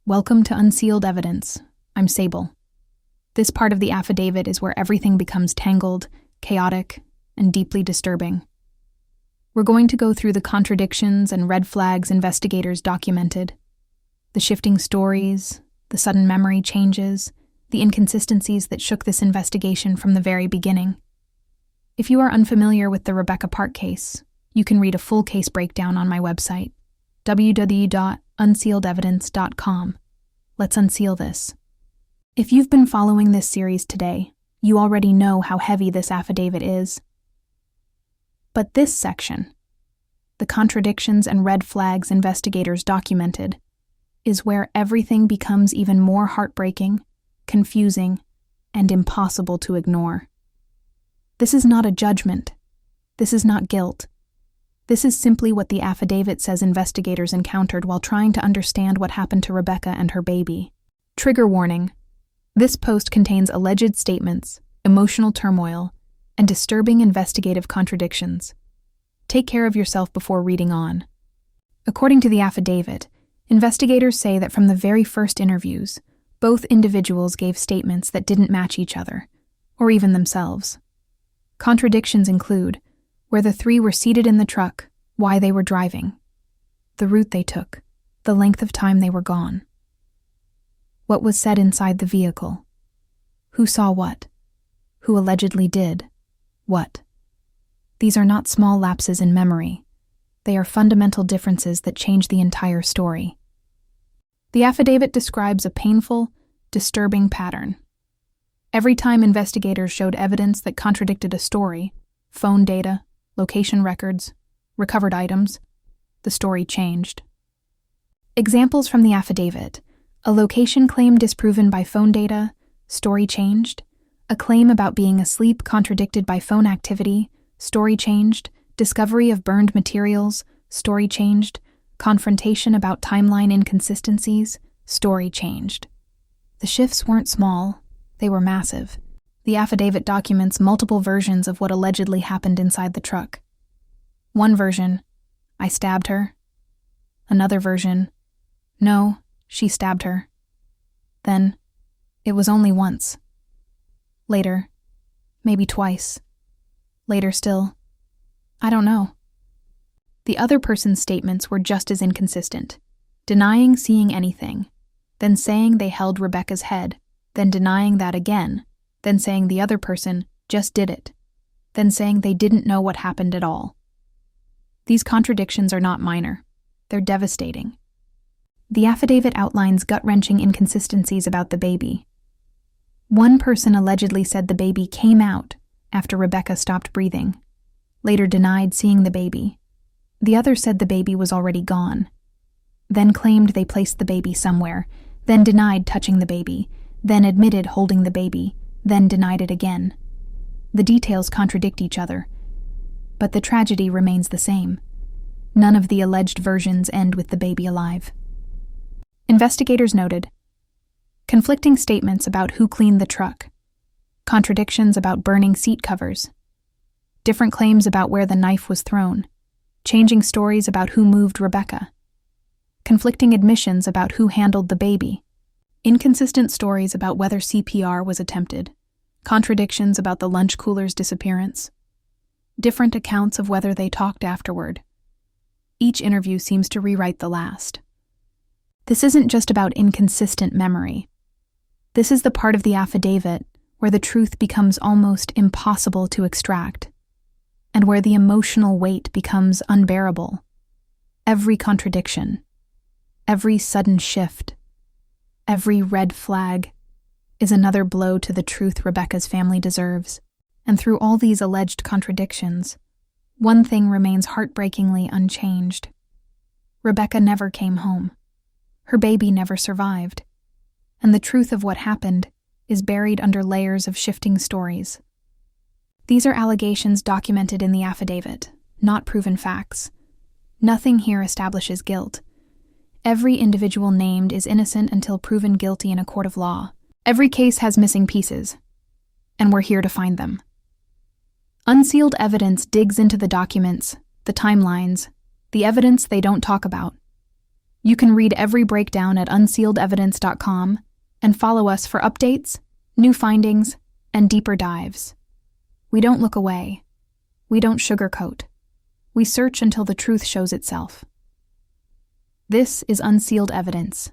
Welcome to Unsealed Evidence. I'm Sable. This part of the affidavit is where everything becomes tangled, chaotic, and deeply disturbing. We're going to go through the contradictions and red flags investigators documented, the shifting stories, the sudden memory changes, the inconsistencies that shook this investigation from the very beginning. If you are unfamiliar with the Rebecca Park case, you can read a full case breakdown on my website, www.unsealedevidence.com. Let's unseal this. If you've been following this series today, you already know how heavy this affidavit is. But this section, the contradictions and red flags investigators documented, is where everything becomes even more heartbreaking, confusing, and impossible to ignore. This is not a judgment. This is not guilt. This is simply what the affidavit says investigators encountered while trying to understand what happened to Rebecca and her baby. Trigger warning. This post contains alleged statements, emotional turmoil, and disturbing investigative contradictions. Take care of yourself before reading on. According to the affidavit, investigators say that from the very first interviews, both individuals gave statements that didn't match each other, or even themselves. Contradictions include where the three were seated in the truck, why they were driving, the route they took, the length of time they were gone. What was said inside the vehicle? Who saw what? Who allegedly did what? These are not small lapses in memory. They are fundamental differences that change the entire story. The affidavit describes a painful, disturbing pattern. Every time investigators showed evidence that contradicted a story, phone data, location records, recovered items, the story changed. Examples from the affidavit: a location claim disproven by phone data, story changed; a claim about being asleep contradicted by phone activity, story changed; discovery of burned materials, story changed; confrontation about timeline inconsistencies, story changed. The shifts weren't small, they were massive. The affidavit documents multiple versions of what allegedly happened inside the truck. One version, I stabbed her. Another version, no, she stabbed her. Then, it was only once. Later, maybe twice. Later still, I don't know. The other person's statements were just as inconsistent, denying seeing anything, then saying they held Rebecca's head, then denying that again, then saying the other person just did it, then saying they didn't know what happened at all. These contradictions are not minor. They're devastating. The affidavit outlines gut-wrenching inconsistencies about the baby. One person allegedly said the baby came out after Rebecca stopped breathing, later denied seeing the baby. The other said the baby was already gone, then claimed they placed the baby somewhere, then denied touching the baby, then admitted holding the baby, then denied it again. The details contradict each other, but the tragedy remains the same. None of the alleged versions end with the baby alive. Investigators noted conflicting statements about who cleaned the truck, contradictions about burning seat covers, different claims about where the knife was thrown, changing stories about who moved Rebecca, conflicting admissions about who handled the baby, inconsistent stories about whether CPR was attempted, contradictions about the lunch cooler's disappearance, different accounts of whether they talked afterward. Each interview seems to rewrite the last. This isn't just about inconsistent memory. This is the part of the affidavit where the truth becomes almost impossible to extract, and where the emotional weight becomes unbearable. Every contradiction, every sudden shift, every red flag is another blow to the truth Rebecca's family deserves. And through all these alleged contradictions, one thing remains heartbreakingly unchanged. Rebecca never came home. Her baby never survived. And the truth of what happened is buried under layers of shifting stories. These are allegations documented in the affidavit, not proven facts. Nothing here establishes guilt. Every individual named is innocent until proven guilty in a court of law. Every case has missing pieces, and we're here to find them. Unsealed evidence digs into the documents, the timelines, the evidence they don't talk about. You can read every breakdown at unsealedevidence.com and follow us for updates, new findings, and deeper dives. We don't look away. We don't sugarcoat. We search until the truth shows itself. This is Unsealed Evidence.